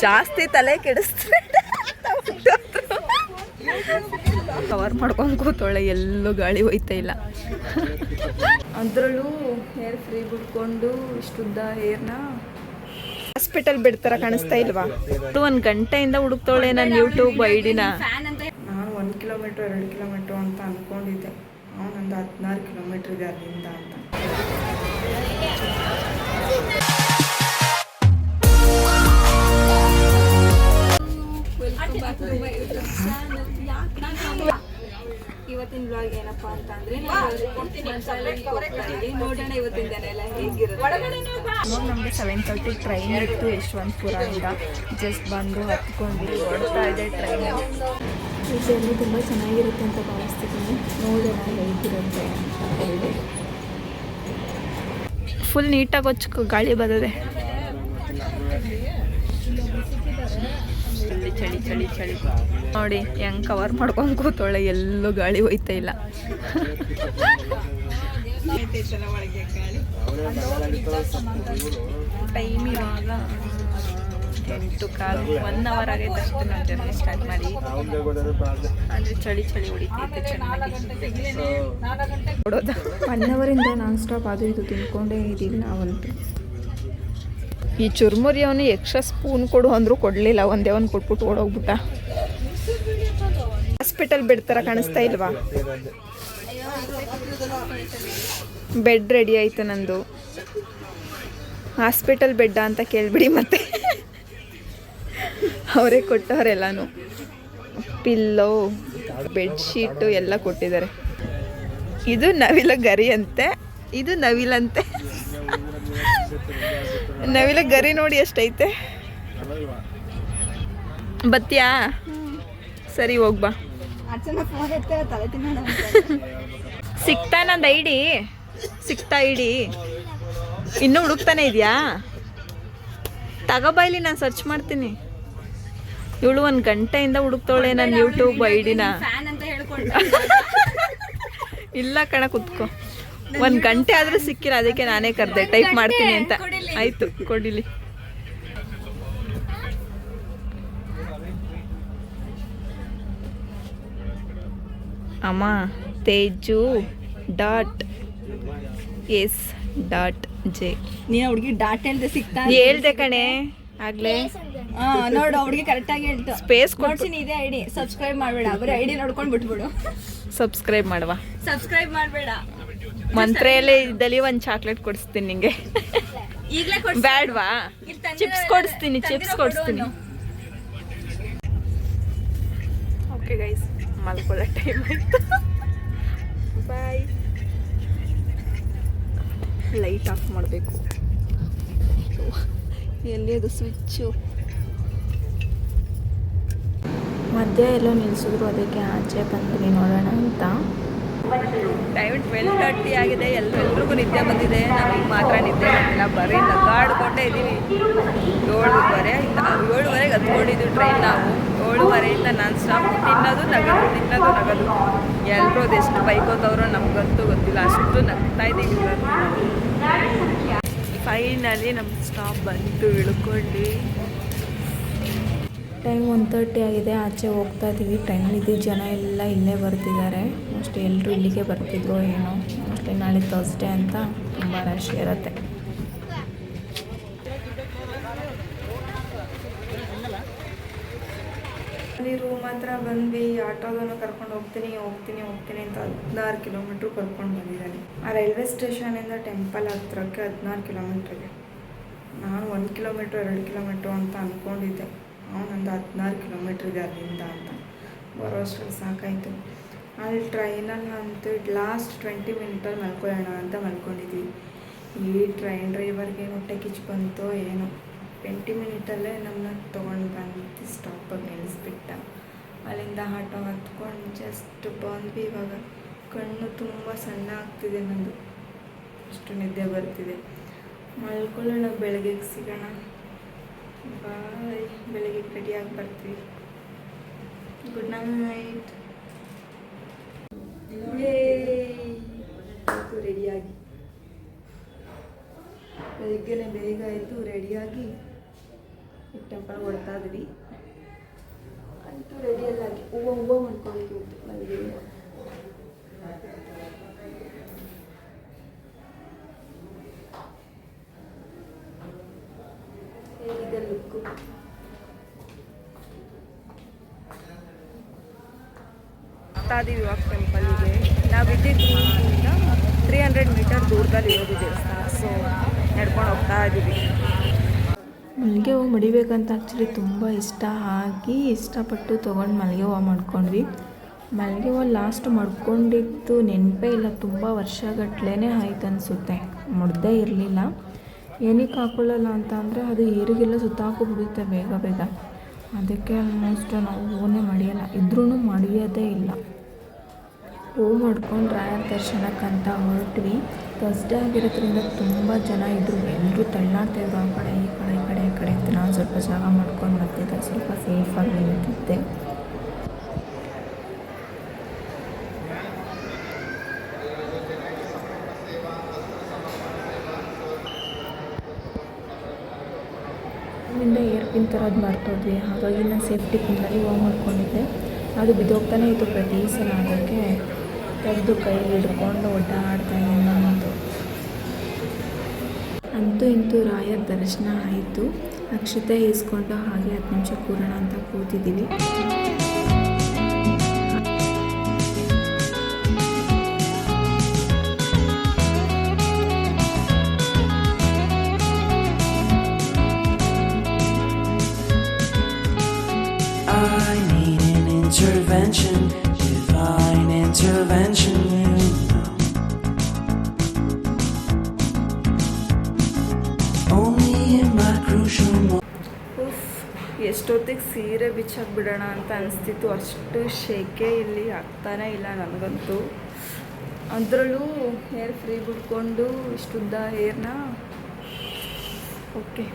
ಜಾಸ್ತಿ ತಲೆ ಕೆಡಿಸ್ತಾರೆ. ಕವರ್ ಮಾಡ್ಕೊಂಡು ಕೂತೊಳ್ಳೆ, ಎಲ್ಲೂ ಗಾಳಿ ಹೋಯ್ತಾ ಇಲ್ಲ. ಅದರಲ್ಲೂ ಹೇರ್ ಫ್ರೀ ಬಿಟ್ಕೊಂಡು ಇಷ್ಟುದ್ದ ಹೇರ್ನ ಹಾಸ್ಪಿಟಲ್ ಬೆಡ್ ಥರ ಕಾಣಿಸ್ತಾ ಇಲ್ವಾ? 1 ಗಂಟೆಯಿಂದ ಹುಡುಕ್ತೋಳೆ ನನ್ನ ಯೂಟ್ಯೂಬ್ ಐಡಿನ. ನಾನು 1 ಕಿಲೋಮೀಟ್ರ್ 2 ಕಿಲೋಮೀಟ್ರ್ ಅಂತ ಅಂದ್ಕೊಂಡಿದ್ದೆ. ಅವನೊಂದು 16 ಕಿಲೋಮೀಟ್ರ್ ಇದೆ ಅಲ್ಲಿಂದ ಅಂತ. ಇವತ್ತಿನ ಬ್ಲಾಗ್ ಏನಪ್ಪ ಅಂತ ಅಂದ್ರೆ ನೋಡೋಣ ಇವತ್ತಿನ ದಿನ ಎಲ್ಲ ಹೇಗಿರುತ್ತೆ. ನಮಗೆ 7:30 ಟ್ರೈನ್ ಇತ್ತು ಯಶವಂತಪುರದಿಂದ. ಜಸ್ಟ್ ಬಂದು ಹತ್ಕೊಂಡು ಓಡ್ತಾ ಇದೆ ಟ್ರೈನ್. ಈ ಜರ್ನಿ ತುಂಬ ಚೆನ್ನಾಗಿರುತ್ತೆ ಅಂತ ಭಾವಿಸ್ತಿದ್ದೀನಿ. ನೋಡೋಣ ಹೇಗಿರುತ್ತೆ ಅಂತ ಹೇಳಿ. ಫುಲ್ ನೀಟಾಗಿ ಹೊಚ್ಕೊ, ಗಾಳಿ ಬರ್ತದೆ. ಚಳಿ ಚಳಿ ಚಳಿ ನೋಡಿ ಹೆಂಗೆ ಕವರ್ ಮಾಡ್ಕೊಂಡು ಕೂತೊಳ್ಳೆ, ಎಲ್ಲೂ ಗಾಳಿ ಹೋಯ್ತಾ ಇಲ್ಲ. ಟೈಮ್ ಇವಾಗ 8:15, 1 ಅವರ್ ಆಗೈತೆ ಅಷ್ಟು ನಾವು ಜರ್ನಿ ಸ್ಟಾರ್ಟ್ ಮಾಡಿ. ಅಂದರೆ ಚಳಿ ಚಳಿ ಹೊಡಿತೈತೆ ಚೆನ್ನಾಗಿ. ನೋಡೋದ 1 ಅವರಿಂದ ನಾನ್ ಸ್ಟಾಪ್ ಅದು ಇದು ತಿನ್ಕೊಂಡೇ ಇದ್ದೀವಿ ನಾವಂತೂ. ಈ ಚುರ್ಮುರಿ ಅವನು ಎಕ್ಸ್ಟ್ರಾ ಸ್ಪೂನ್ ಕೊಡು ಅಂದರೂ ಕೊಡಲಿಲ್ಲ, ಒಂದೇ ಒಂದು ಕೊಟ್ಬಿಟ್ಟು ಓಡೋಗ್ಬಿಟ್ಟ. ಹಾಸ್ಪಿಟಲ್ ಬೆಡ್ ಥರ ಕಾಣಿಸ್ತಾ ಇಲ್ವಾ? ಬೆಡ್ ರೆಡಿ ಆಯಿತು ನಂದು. ಹಾಸ್ಪಿಟಲ್ ಬೆಡ್ಡ ಅಂತ ಕೇಳಿಬಿಡಿ ಮತ್ತೆ. ಅವರೇ ಕೊಟ್ಟವರೆಲ್ಲನೂ, ಪಿಲ್ಲೋ ಬೆಡ್ಶೀಟು ಎಲ್ಲ ಕೊಟ್ಟಿದ್ದಾರೆ. ಇದು ನವಿಲ ಗರಿ ಅಂತೆ, ಇದು ನವಿಲಂತೆ. ನವಿಲ ಗರಿ ನೋಡಿ ಎಷ್ಟೈತೆ. ಬತ್ತೀಯಾ? ಸರಿ ಹೋಗ್ಬಾ. ಸಿಕ್ತಾ ನಂದು ಐಡಿ? ಸಿಕ್ತಾ ಐಡಿ? ಇನ್ನೂ ಹುಡುಕ್ತಾನೆ ಇದೆಯಾ? ತಗೋಬಾ, ಇಲ್ಲಿ ನಾನು ಸರ್ಚ್ ಮಾಡ್ತೀನಿ. ಇವಳು 1 ಗಂಟೆಯಿಂದ ಹುಡುಕ್ತವಳೆ ನನ್ನ ಯೂಟ್ಯೂಬ್ ಐಡಿನ. ಇಲ್ಲ ಕಣ, ಕುತ್ಕೋ. 1 ಗಂಟೆ ಆದರೂ ಸಿಕ್ಕಿಲ್ಲ, ಅದಕ್ಕೆ ನಾನೇ ಕರೆದೆ ಟೈಪ್ ಮಾಡ್ತೀನಿ ಅಂತ. ಆಯಿತು, ಕೊಡಿಲಿ. ಅಮ್ಮ ತೇಜು .s.j. ನೀನು ಹುಡುಗಿ ಡಾಟ್ ಹೇಳ್ದೆ ಸಿಕ್ತಾ? ಹೇಳ್ದೆ ಕಣೆ ಆಗ್ಲೇ. ನೋಡು, ಹುಡುಗಿ ಕರೆಕ್ಟಾಗಿ ಹೇಳ್ತು. ಸ್ಪೇಸ್ ಕೊಡ್ತೀನಿ, ಇದೇ ಐಡಿ. ಸಬ್ಸ್ಕ್ರೈಬ್ ಮಾಡಬೇಡ, ಬರೀ ಐಡಿ ನೋಡ್ಕೊಂಡು ಬಿಟ್ಬಿಡು. ಸಬ್ಸ್ಕ್ರೈಬ್ ಮಾಡುವ. ಸಬ್ಸ್ಕ್ರೈಬ್ ಮಾಡಬೇಡ. ಮಂತ್ರೆಯಲ್ಲೇ ಇದ್ದಲ್ಲಿ 1 ಚಾಕ್ಲೇಟ್ ಕೊಡಿಸ್ತೀನಿ ನಿಂಗೆ. ಈಗಲೇ ಬ್ಯಾಡ್ವಾ? ಚಿಪ್ಸ್ ಕೊಡಿಸ್ತೀನಿ, ಚಿಪ್ಸ್ ಕೊಡಿಸ್ತೀನಿ. ಓಕೆ ಗೈಸ್, ಮಲ್ಕೊಳ್ಳೋ ಟೈಮ್ ಆಯಿತು. ಬಾಯ್. ಲೈಟ್ ಆಫ್ ಮಾಡಬೇಕು. ಎಲ್ಲಿ ಅದು ಸ್ವಿಚ್ಚು? ಮಧ್ಯ ಎಲ್ಲೋ ನಿಲ್ಲಿಸಿದ್ರು, ಅದಕ್ಕೆ ಆಚೆ ಬಂದ್ವಿ ನೋಡೋಣ ಅಂತ. ಟೈಮ್ 12:30 ಆಗಿದೆ. ಎಲ್ರಿಗೂ ನಿದ್ದೆ ಬಂದಿದೆ, ನಮಗೆ ಮಾತ್ರ ನಿದ್ದೆ ಬಂದಿಲ್ಲ. ಬರೀ ನಗಾಡ್ಕೊಂಡೇ ಇದ್ದೀವಿ. 7:30 ಹತ್ಕೊಂಡಿದ್ದು ಟ್ರೈನ್. ನಾವು 7:30 ನಾನ್ ಸ್ಟಾಪ್ ತಿನ್ನೋದು ನಗದು. ಎಲ್ಲರೂ ಅದೆಷ್ಟು ಬೈಕೋತವ್ರೋ ನಮಗಂತೂ ಗೊತ್ತಿಲ್ಲ, ಅಷ್ಟು ನಗ್ತಾ ಇದ್ದೀವಿ. ಫೈನಲಿ ನಮ್ಮ ಸ್ಟಾಪ್ ಬಂತು, ಇಳ್ಕೊಂಡು. ಟೈಮ್ 1:30 ಆಗಿದೆ. ಆಚೆ ಹೋಗ್ತಾ ಇದ್ದೀವಿ. ಟ್ರೈನಲ್ಲಿದ್ದು ಜನ ಎಲ್ಲ ಇಲ್ಲೇ ಬರ್ತಿದ್ದಾರೆ. ಮೋಸ್ಟ್ಲಿ ಎಲ್ಲರೂ ಇಲ್ಲಿಗೆ ಬರ್ತಿದ್ರು ಏನೋ. ಮೋಸ್ಟ್ಲಿ ನಾಳೆ ಥರ್ಸ್ಡೇ ಅಂತ ತುಂಬ ರಶ್ ಇರುತ್ತೆ. ಅಲ್ಲಿ ರೂಮ್ ಹತ್ರ ಬಂದ್ವಿ. ಆಟೋದನ್ನು ಕರ್ಕೊಂಡು ಹೋಗ್ತೀನಿ ಅಂತ 16 ಕಿಲೋಮೀಟ್ರ್ ಕರ್ಕೊಂಡು ಬಂದಿದ್ದಾನೆ. ಆ ರೈಲ್ವೆ ಸ್ಟೇಷನಿಂದ ಟೆಂಪಲ್ ಹತ್ರಕ್ಕೆ 16 ಕಿಲೋಮೀಟ್ರಿಗೆ. ನಾನು 1 ಕಿಲೋಮೀಟ್ರ್ 2 ಕಿಲೋಮೀಟ್ರ್ ಅಂತ ಅಂದ್ಕೊಂಡಿದ್ದೆ. ಅವನೊಂದು 16 ಕಿಲೋಮೀಟ್ರ್ ಇದೆ ಅಲ್ಲಿಂದ ಅಂತ. ಬರೋ ಅಷ್ಟರಲ್ಲಿ ಸಾಕಾಯಿತು. ಅಲ್ಲಿ ಟ್ರೈನಲ್ಲಿ ಅಂತೂ ಲಾಸ್ಟ್ 20 ಮಿನಿಟಲ್ಲಿ ಮಲ್ಕೊಳ್ಳೋಣ ಅಂತ ಮಲ್ಕೊಂಡಿದ್ವಿ. ಈ ಟ್ರೈನ್ ಡ್ರೈವರ್ಗೆ ಹೊಟ್ಟೆ ಕಿಚ್ಚು ಬಂತೋ ಏನೋ, 20 ಮಿನಿಟಲ್ಲೇ ನಮ್ಮನ್ನ ತೊಗೊಂಡು ಬಂದು ಸ್ಟಾಪಾಗಿ ನಿಲ್ಲಿಸ್ಬಿಟ್ಟ. ಅಲ್ಲಿಂದ ಆಟೋ ಹತ್ಕೊಂಡು ಜಸ್ಟ್ ಬಂದ್ವಿ. ಇವಾಗ ಕಣ್ಣು ತುಂಬ ಸಣ್ಣ ಆಗ್ತಿದೆ ನಂದು, ಅಷ್ಟು ನಿದ್ದೆ ಬರ್ತಿದೆ. ಮಲ್ಕೊಳ್ಳೋಣ, ಬೆಳಗ್ಗೆಗೆ ಸಿಗೋಣ. ಬಾಯ್. ಬೆಳಗ್ಗೆ ರೆಡಿಯಾಗಿ ಬರ್ತೀವಿ. Good night. ರೆಡಿಯಾಗಿ ಬೆಳಗ್ಗೆನೇ ಬೇಗ ಎದ್ದು ರೆಡಿಯಾಗಿ ಟೆಂಪಲ್ ಹೊಡ್ತಾ ಇದ್ವಿ. ಅಂತೂ ರೆಡಿಯಲ್ಲಾಗಿ ಹೂವು ಮಾಡ್ಕೊಂಡಿದ್ವಿ ಮಲ್ಲಿಗೆ ಹೂವು. ಹೇಗಿದೆ ಲುಕ್ಕು? ಹೋಗ್ತಾಯಿದ್ದೀವಿ ಇವಾಗ ಟೆಂಪಲ್ಗೆ. ನಾವಿದ್ದಿದ್ದು 300 ಮೀಟರ್ ದೂರದಲ್ಲಿ ಇರೋದು ದೇವಸ್ಥಾನ. ಸೊ ನಡ್ಕೊಂಡು ಹೋಗ್ತಾ ಇದ್ದೀವಿ. ಮಲ್ಲಿಗೆ ಹೂವು ಮಡಿಬೇಕಂತ ಆ್ಯಕ್ಚುಲಿ ತುಂಬ ಇಷ್ಟ ಆಗಿ ಇಷ್ಟಪಟ್ಟು ತೊಗೊಂಡು ಮಲ್ಲಿಗೆ ಹೂವು ಮಾಡ್ಕೊಂಡ್ವಿ. ಮಲ್ಲಿಗೆ ಹೂವು ಲಾಸ್ಟ್ ಮಾಡ್ಕೊಂಡಿದ್ದು ನೆನಪೇ ಇಲ್ಲ, ತುಂಬ ವರ್ಷಗಟ್ಲೆ ಆಯ್ತು ಅನಿಸುತ್ತೆ. ಮುಡ್ದೇ ಇರಲಿಲ್ಲ. ಏನಕ್ಕೆ ಹಾಕೊಳ್ಳಲ್ಲ ಅಂತ ಅಂದರೆ ಅದು ಏರಿಗೆಲ್ಲ ಸುತ್ತಾಕೋಬಿಡುತ್ತೆ ಬೇಗ ಬೇಗ. ಅದಕ್ಕೆ ಆಲ್ಮೋಸ್ಟ್ ನಾವು ಹೂವನ್ನೇ ಮಡಿಯಲ್ಲ, ಇದ್ರೂ ಮಡಿಯೋದೇ ಇಲ್ಲ. ಹೂವು ಮಾಡ್ಕೊಂಡು ರಾಯರ ದರ್ಶನಕ್ಕಂತ ಹೊರಟ್ವಿ. ಥರ್ಸ್ಡೇ ಆಗಿರೋದ್ರಿಂದ ತುಂಬ ಜನ ಇದ್ದರು. ಎಲ್ಲರೂ ತಳ್ಳಾಡ್ತಾಯಿದ್ರು ಆ ಕಡೆ ಈ ಕಡೆ ಈ ಕಡೆ ಈ ಕಡೆ ಅಂತ. ನಾನು ಸ್ವಲ್ಪ ಜಾಗ ಮಾಡ್ಕೊಂಡು ಮಧ್ಯದಲ್ಲಿ ಸ್ವಲ್ಪ ಸೇಫಾಗಿ ನಿಂತಿದ್ದೆ. ಅಲ್ಲಿಂದ ಏರ್ ಪಿನ್ ಥರದ್ದು ಮಾಡ್ತೋದ್ವಿ. ಹಾಗಾಗಿ ನಾನು ಸೇಫ್ಟಿ ಪಿನ್ನಲ್ಲಿ ಹೂವು ಮಾಡ್ಕೊಂಡಿದ್ದೆ. ಅದು ಬಿದ್ದೋಗ್ತಾನೆ ಇತ್ತು ಪ್ರತಿ ಸಲ. ಅದಕ್ಕೆ ತೆಗೆದು ಕೈಯಲ್ಲಿ ಹಿಡ್ಕೊಂಡು ಒಡ್ಡಾಡ್ತಾಯಿದ್ದೆ ನಾನು. ಅಂತೂ ಇಂತೂ ರಾಯರ ದರ್ಶನ ಆಯಿತು. ಅಕ್ಷತೆ ಈಸ್ಕೊಂಡು ಹಾಗೆ 10 ನಿಮಿಷ ಕೂರೋಣ ಅಂತ ಕೂತಿದ್ದೀವಿ. I need an intervention, divine intervention, you know. Only in my crucial moment. ಎಷ್ಟೊತ್ತಿಗೆ ಸೀರೆ ಬಿಚ್ಚಾಕ್ ಬಿಡೋಣ ಅಂತ ಅನಿಸ್ತಿತ್ತು. ಅಷ್ಟು ಶೆಕೆ ಇಲ್ಲಿ ಆಗ್ತಾನೇ ಇಲ್ಲ ನನಗಂತೂ. ಅದರಲ್ಲೂ ಹೇರ್ ಫ್ರೀ ಬಿಟ್ಕೊಂಡು ಇಷ್ಟುದ್ದ ಹೇರ್ನ ಓಕೆ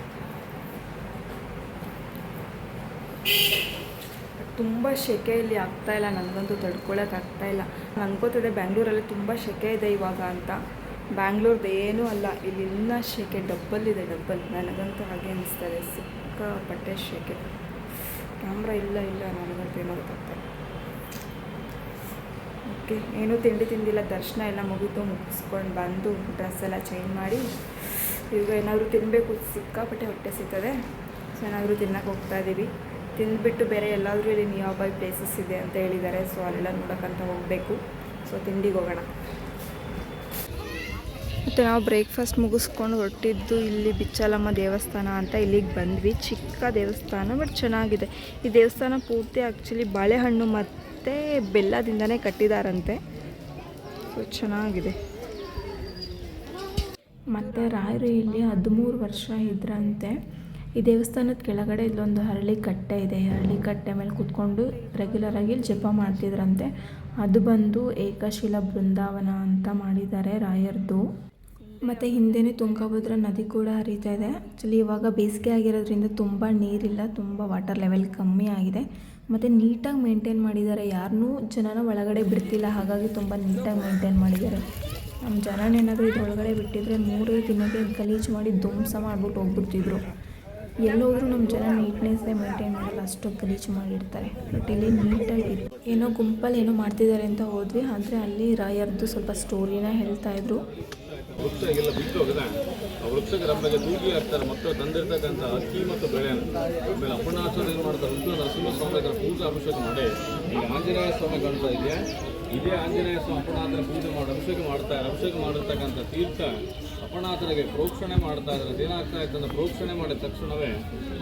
ತುಂಬ ಶೆಕೆ ಇಲ್ಲಿ ಆಗ್ತಾಯಿಲ್ಲ ನನಗಂತೂ. ತಡ್ಕೊಳಕ್ಕೆ ಆಗ್ತಾಯಿಲ್ಲ. ಅನ್ಕೋತಿದ್ದೆ ಬ್ಯಾಂಗ್ಳೂರಲ್ಲಿ ತುಂಬ ಶೆಕೆ ಇದೆ ಇವಾಗ ಅಂತ. ಬ್ಯಾಂಗ್ಳೂರ್ದು ಏನೂ ಅಲ್ಲ, ಇಲ್ಲಿ ಇನ್ನೂ ಶೆಕೆ ಡಬ್ಬಲ್ ಇದೆ, ಡಬ್ಬಲ್. ನನಗಂತೂ ಹಾಗೆ ಅನಿಸ್ತದೆ, ಸಿಕ್ಕಾಪಟ್ಟೆ ಶೆಕೆ. ಕ್ಯಾಮ್ರಾ ಇಲ್ಲ ನನಗಂತೂ ಏನೋ ಗೊತ್ತಾಗ್ತದೆ. ಓಕೆ, ಏನೂ ತಿಂಡಿ ತಿಂದಿಲ್ಲ. ದರ್ಶನ ಎಲ್ಲ ಮುಗಿಸ್ಕೊಂಡು ಬಂದು ಡ್ರೆಸ್ ಎಲ್ಲ ಚೇಂಜ್ ಮಾಡಿ ಈಗ ಏನಾದರೂ ತಿನ್ನಬೇಕು. ಸಿಕ್ಕಾಪಟ್ಟೆ ಹೊಟ್ಟೆ ಸಿಗ್ತದೆ. ಸೊ ಏನಾದರೂ ತಿನ್ನಕ್ಕೆ ಹೋಗ್ತಾಯಿದ್ದೀವಿ. ತಿಂದುಬಿಟ್ಟು ಬೇರೆ ಎಲ್ಲಾದರೂ ಇಲ್ಲಿ ನಿಯರ್ ಬೈ ಪ್ಲೇಸಸ್ ಇದೆ ಅಂತ ಹೇಳಿದ್ದಾರೆ. ಸೊ ಅಲ್ಲೆಲ್ಲ ನೋಡೋಕ್ಕಂತ ಹೋಗಬೇಕು. ಸೊ ತಿಂಡಿಗೆ ಹೋಗೋಣ. ಮತ್ತು ನಾವು ಬ್ರೇಕ್ಫಾಸ್ಟ್ ಮುಗಿಸ್ಕೊಂಡು ಹೊರಟಿದ್ದು ಇಲ್ಲಿ ಬಿಚ್ಚಲಮ್ಮ ದೇವಸ್ಥಾನ ಅಂತ. ಇಲ್ಲಿಗೆ ಬಂದ್ವಿ. ಚಿಕ್ಕ ದೇವಸ್ಥಾನ ಬಟ್ ಚೆನ್ನಾಗಿದೆ. ಈ ದೇವಸ್ಥಾನ ಪೂರ್ತಿ ಆ್ಯಕ್ಚುಲಿ ಬಾಳೆಹಣ್ಣು ಮತ್ತು ಬೆಲ್ಲದಿಂದನೇ ಕಟ್ಟಿದಾರಂತೆ. ಸೊ ಚೆನ್ನಾಗಿದೆ. ಮತ್ತು ರಾಯರು ಇಲ್ಲಿ 13 ವರ್ಷ ಇದ್ರಂತೆ. ಈ ದೇವಸ್ಥಾನದ ಕೆಳಗಡೆ ಇಲ್ಲೊಂದು ಹರಳಿ ಕಟ್ಟೆ ಇದೆ. ಹರಳಿ ಕಟ್ಟೆ ಮೇಲೆ ಕೂತ್ಕೊಂಡು ರೆಗ್ಯುಲರಾಗಿ ಜಪ ಮಾಡ್ತಿದ್ರಂತೆ. ಅದು ಬಂದು ಏಕಶಿಲಾ ಬೃಂದಾವನ ಅಂತ ಮಾಡಿದ್ದಾರೆ ರಾಯರ್ದು. ಮತ್ತು ಹಿಂದೆನೇ ತುಂಗಭದ್ರಾ ನದಿ ಕೂಡ ಹರಿತಾ ಇದೆ. ಆ್ಯಕ್ಚುಲಿ ಇವಾಗ ಬೇಸಿಗೆ ಆಗಿರೋದ್ರಿಂದ ತುಂಬ ನೀರಿಲ್ಲ, ತುಂಬ ವಾಟರ್ ಲೆವೆಲ್ ಕಮ್ಮಿ ಆಗಿದೆ. ಮತ್ತು ನೀಟಾಗಿ ಮೇಂಟೈನ್ ಮಾಡಿದ್ದಾರೆ. ಯಾರನ್ನೂ ಜನನ ಒಳಗಡೆ ಬಿಡ್ತಿಲ್ಲ. ಹಾಗಾಗಿ ತುಂಬ ನೀಟಾಗಿ ಮೇಂಟೈನ್ ಮಾಡಿದ್ದಾರೆ. ನಮ್ಮ ಜನನೇನಾದರೂ ಇದ್ರೊಳಗಡೆ ಬಿಟ್ಟಿದ್ರೆ 3 ದಿನಕ್ಕೆ ಗಲೀಜು ಮಾಡಿ ಧ್ವಂಸ ಮಾಡಿಬಿಟ್ಟು ಹೋಗ್ಬಿಡ್ತಿದ್ರು. ಎಲ್ಲೋದ್ರೂ ನಮ್ಮ ಜನ ನೀಟ್ನೆಸ್ಸೇ ಮೇಂಟೈನ್ ಮಾಡಲ್ಲ, ಅಷ್ಟು ಗಲೀಜು ಮಾಡಿರ್ತಾರೆ. ಬಟ್ ಇಲ್ಲಿ ನೀಟಾಗಿ ಏನೋ ಗುಂಪಲ್ಲಿ ಏನೋ ಮಾಡ್ತಿದ್ದಾರೆ ಅಂತ ಹೋದ್ವಿ. ಆದರೆ ಅಲ್ಲಿ ರಾಯರ್ದು ಸ್ವಲ್ಪ ಸ್ಟೋರಿನ ಹೇಳ್ತಾಯಿದ್ರು. ವೃಕ್ಷ ಎಲ್ಲ ಬಿಟ್ಟೋಗಿದೆ. ಆ ವೃಕ್ಷಕ್ಕೆ ನಮಗೆ ತೂಗಿ ಹಾಕ್ತಾರೆ ಮಕ್ಕಳು ತಂದಿರ್ತಕ್ಕಂಥ ಅಕ್ಕಿ ಮತ್ತು ಬೆಳೆಯನ್ನು. ಆಮೇಲೆ ಅಪ್ಪಣಾಚಾರ ಏನು ಮಾಡ್ತಾರೆ, ರುದ್ರ ನರಸಿಂಹಸ್ವಾಮಿ ಅದರ ಪೂಜೆ ಅಭಿಷೇಕ ಮಾಡಿ ಈಗ ಆಂಜನೇಯ ಸ್ವಾಮಿ ಕಾಣ್ತಾ ಇದೆಯಾ, ಇದೇ ಆಂಜನೇಯ ಸ್ವಾಮಿ ಅಪ್ಪಣಾತರ ಪೂಜೆ ಮಾಡಿ ಅಭಿಷೇಕ ಮಾಡ್ತಾರೆ. ಅಭಿಷೇಕ ಮಾಡಿರ್ತಕ್ಕಂಥ ತೀರ್ಥ ಅಪ್ಪಣಾತರಿಗೆ ಪ್ರೋಕ್ಷಣೆ ಮಾಡ್ತಾ ಇದ್ದಾರೆ. ಅದೇನಾಗ್ತಾ ಇತ್ತು ಅಂದರೆ ಪ್ರೋಕ್ಷಣೆ ಮಾಡಿದ ತಕ್ಷಣವೇ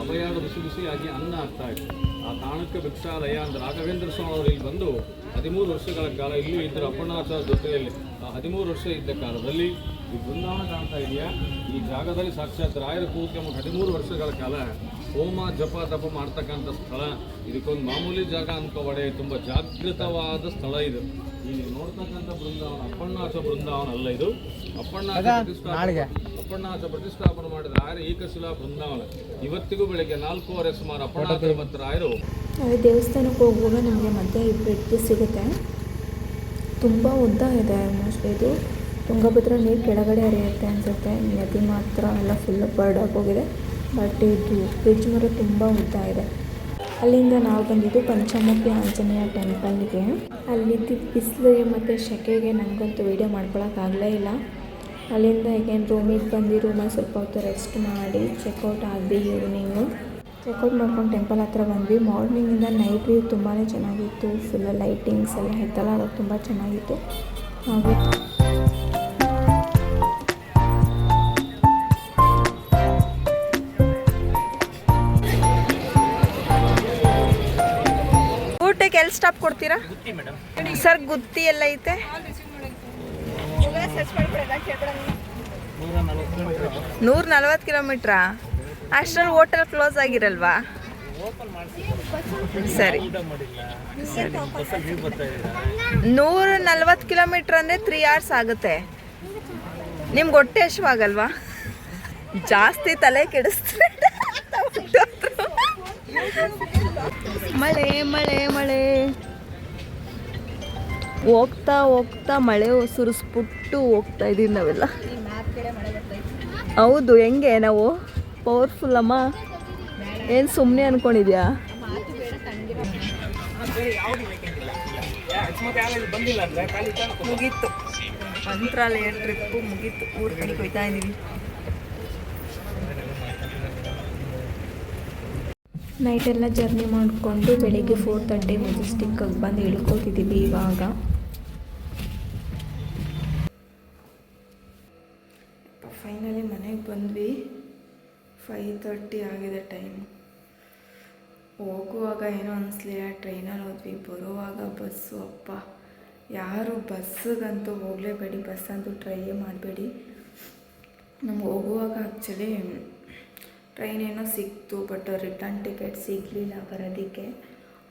ಅಭಯಾದ ಬಿಸಿ ಬಿಸಿಯಾಗಿ ಅನ್ನ ಆಗ್ತಾ ಇತ್ತು. ಆ ತಾಣಕ್ಕೆ ಭಿಕ್ಷಾಲಯ ಅಂದರೆ ರಾಘವೇಂದ್ರ ಸ್ವಾಮಿ ಅವರು ಇಲ್ಲಿ ಬಂದು 13 ವರ್ಷಗಳ ಕಾಲ ಇಲ್ಲಿ ಇದ್ದರು ಅಪ್ಪಣಾಚಾರ ಜೊತೆಯಲ್ಲಿ. ಆ 13 ವರ್ಷ ಇದ್ದ ಕಾಲದಲ್ಲಿ ಈ ಬೃಂದಾವನ ಕಾಣ್ತಾ ಇದೆಯಾ, ಈ ಜಾಗದಲ್ಲಿ ಸಾಕ್ಷಾತ್ ರಾಯರ ಕೂತ್ಕೆ 13 ವರ್ಷಗಳ ಕಾಲ ಹೋಮ ಜಪ ತಪ ಮಾಡ್ತಕ್ಕಂಥ ಸ್ಥಳ. ಇದಕ್ಕೊಂದು ಮಾಮೂಲಿ ಜಾಗ ಅನ್ಕೋಬೇಡಿ, ತುಂಬ ಜಾಗೃತವಾದ ಸ್ಥಳ ಇದು. ಇಲ್ಲಿ ನೋಡ್ತಕ್ಕಂಥ ಬೃಂದಾವನ ಅಪ್ಪಣ್ಣಾಚ ಬೃಂದಾವನ ಅಲ್ಲ, ಇದು ಅಪ್ಪಣ್ಣಾಚ ಪ್ರತಿಷ್ಠಾಪನೆ ಮಾಡಿದ ರಾಯರ ಏಕಶಿಲಾ ಬೃಂದಾವನ. ಇವತ್ತಿಗೂ ಬೆಳಗ್ಗೆ 4:15 ಸುಮಾರು ಅಪ್ಪಣ್ಣಾಚರ ಮತ್ತು ರಾಯರು ದೇವಸ್ಥಾನಕ್ಕೆ ಹೋಗುವಾಗ ನಮಗೆ ಮಧ್ಯೆ ಈ ಬ್ರಿಡ್ಜ್ ಸಿಗುತ್ತೆ. ತುಂಬ ಉದ್ದ ಇದೆ. ಮೋಸ್ಟ್ಲಿ ಇದು ತುಂಗಭದ್ರಾ ನೀರು ಕೆಳಗಡೆ ಹರಿಯುತ್ತೆ ಅನಿಸುತ್ತೆ. ನದಿ ಮಾತ್ರ ಎಲ್ಲ ಫುಲ್ ಬರ್ಡ್ ಆಗೋಗಿದೆ. ಬಟ್ ಇದು ಬ್ರಿಡ್ಜ್ ಮರ ತುಂಬ ಉದ್ದ ಇದೆ. ಅಲ್ಲಿಂದ ನಾವು ಬಂದಿದ್ದು ಪಂಚಮುಖಿ ಆಂಜನೇಯ ಟೆಂಪಲ್ಗೆ. ಅಲ್ಲಿದ್ದು ಬಿಸಿಲಿಗೆ ಮತ್ತು ಸೆಕೆಗೆ ನನಗಂತೂ ವೀಡಿಯೋ ಮಾಡ್ಕೊಳಕ್ಕಾಗಲೇ ಇಲ್ಲ. ಅಲ್ಲಿಂದ ಈಗೇನು ರೂಮಿಗೆ ಬಂದು ರೂಮಲ್ಲಿ ಸ್ವಲ್ಪ ಹೊತ್ತು ರೆಸ್ಟ್ ಮಾಡಿ ಚೆಕ್ಔಟ್ ಆದ್ವಿ. ಈವ್ನಿಂಗು ಚೆಕ್ಔಟ್ ಮಾಡ್ಕೊಂಡು ಟೆಂಪಲ್ ಹತ್ರ ಬಂದ್ವಿ. ಮಾರ್ನಿಂಗಿಂದ ನೈಟ್ ವ್ಯೂ ತುಂಬಾ ಚೆನ್ನಾಗಿತ್ತು. ಫುಲ್ ಲೈಟಿಂಗ್ಸ್ ಎಲ್ಲ ಇತ್ತಲ್ಲ, ಅದು ತುಂಬ ಚೆನ್ನಾಗಿತ್ತು. ಹಾಗೂ ಊಟಕ್ಕೆ ಎಲ್ಲಿ ಸ್ಟಾಪ್ ಕೊಡ್ತೀರಾ ಸರ್? ಗುತ್ತಿ ಎಲ್ಲ ಐತೆ? 140 ಕಿಲೋಮೀಟ್ರಾ? ಅಷ್ಟರಲ್ಲಿ ಹೋಟೆಲ್ ಕ್ಲೋಸ್ ಆಗಿರಲ್ವಾ? ಸರಿ 140 ಕಿಲೋಮೀಟ್ರ್ ಅಂದರೆ 3 hours ಆಗುತ್ತೆ. ನಿಮ್ಗೆ ಹೊಟ್ಟೆ ಹಶ್ವಾಗಲ್ವಾ? ಜಾಸ್ತಿ ತಲೆ ಕೆಡಿಸ್ತಾರೆ. ಮಳೆ ಮಳೆ ಮಳೆ ಹೋಗ್ತಾ ಹೋಗ್ತಾ ಮಳೆ ಸುರಿಸ್ಬಿಟ್ಟು ಹೋಗ್ತಾ ಇದೀವಿ ನಾವೆಲ್ಲ. ಹೌದು, ಹೆಂಗೆ ನಾವು ಪವರ್ಫುಲ್ ಅಮ್ಮ? ಏನು ಸುಮ್ಮನೆ ಅನ್ಕೊಂಡಿದ್ಯಾ? ಮುಗೀತು ಮಂತ್ರಾಲಯ ಟ್ರಿಪ್ಪು ಮುಗೀತು. ಊರ ಕಡೆಗೆ ಹೋಗ್ತಾ ಇದ್ದೀವಿ. ನೈಟೆಲ್ಲ ಜರ್ನಿ ಮಾಡಿಕೊಂಡು ಬೆಳಿಗ್ಗೆ 4:30 ಮೆಜೆಸ್ಟಿಕ್ಕಾಗಿ ಬಂದು ಇಳ್ಕೊತಿದ್ದೀವಿ. ಇವಾಗ ಫೈನಲಿ ಮನೆಗೆ ಬಂದ್ವಿ. 5:30 ಆಗಿದೆ ಟೈಮ್. ಹೋಗುವಾಗ ಏನೋ ಅನಿಸ್ಲಿಲ್ಲ, ಟ್ರೈನಲ್ಲಿ ಹೋದ್ವಿ. ಬರುವಾಗ ಬಸ್ಸು, ಅಪ್ಪ ಯಾರು ಬಸ್ಸಿಗಂತೂ ಹೋಗಲೇಬೇಡಿ, ಬಸ್ ಅಂತೂ ಟ್ರೈಯೇ ಮಾಡಬೇಡಿ. ನಮ್ಗೆ ಹೋಗುವಾಗ ಆ್ಯಕ್ಚುಲಿ ಟ್ರೈನ್ ಏನೋ ಸಿಕ್ತು, ಬಟ್ ರಿಟರ್ನ್ ಟಿಕೆಟ್ ಸಿಗಲಿಲ್ಲ ಬರೋದಕ್ಕೆ.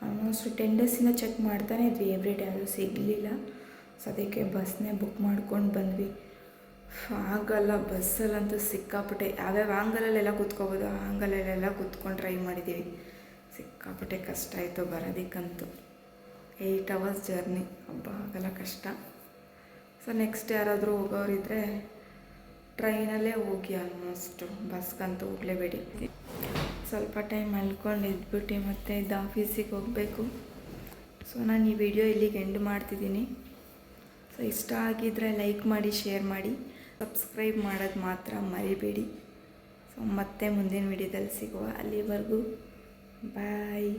ಆಲ್ಮೋಸ್ಟ್ 10 ಡೇಸಿಂದ ಚೆಕ್ ಮಾಡ್ತಾನೆ ಇದ್ವಿ, ಎವ್ರಿ ಡೇ ಅದು ಸಿಗಲಿಲ್ಲ. ಸೊ ಅದಕ್ಕೆ ಬಸ್ನೇ ಬುಕ್ ಮಾಡ್ಕೊಂಡು ಬಂದ್ವಿ. ಆಗಲ್ಲ ಬಸ್ಸಲ್ಲಂತೂ ಸಿಕ್ಕಾಪಟ್ಟೆ. ಯಾವ್ಯಾವ ಆಂಗಲಲ್ಲೆಲ್ಲ ಕೂತ್ಕೋಬೋದು, ಆ ಆಂಗಲಲ್ಲೆಲ್ಲ ಕೂತ್ಕೊಂಡು ಟ್ರೈ ಮಾಡಿದ್ದೀವಿ. ಸಿಕ್ಕಾಪಟ್ಟೆ ಕಷ್ಟ ಆಯಿತು ಬರೋದಕ್ಕಂತೂ. 8 hours ಜರ್ನಿ, ಹಬ್ಬ ಆಗಲ್ಲ ಕಷ್ಟ. ಸೊ ನೆಕ್ಸ್ಟ್ ಯಾರಾದರೂ ಹೋಗೋರಿದ್ರೆ ಟ್ರೈನಲ್ಲೇ ಹೋಗಿ. ಆಲ್ಮೋಸ್ಟು ಬಸ್ಗಂತೂ ಹೋಗಲೇಬೇಡಿ. ಸ್ವಲ್ಪ ಟೈಮ್ ಮಲ್ಕೊಂಡು ಇದ್ಬಿಟ್ಟು ಮತ್ತು ಆಫೀಸಿಗೆ ಹೋಗಬೇಕು. ಸೊ ನಾನು ಈ ವಿಡಿಯೋ ಇಲ್ಲಿಗೆ ಎಂಡ್ ಮಾಡ್ತಿದ್ದೀನಿ. ಸೊ ಇಷ್ಟ ಆಗಿದ್ದರೆ ಲೈಕ್ ಮಾಡಿ, ಶೇರ್ ಮಾಡಿ, ಸಬ್ಸ್ಕ್ರೈಬ್ ಮಾಡೋದು ಮಾತ್ರ ಮರಿಬೇಡಿ. ಸೊ ಮತ್ತೆ ಮುಂದಿನ ವಿಡಿಯೋದಲ್ಲಿ ಸಿಗುವ. ಅಲ್ಲಿವರೆಗೂ ಬಾಯ್.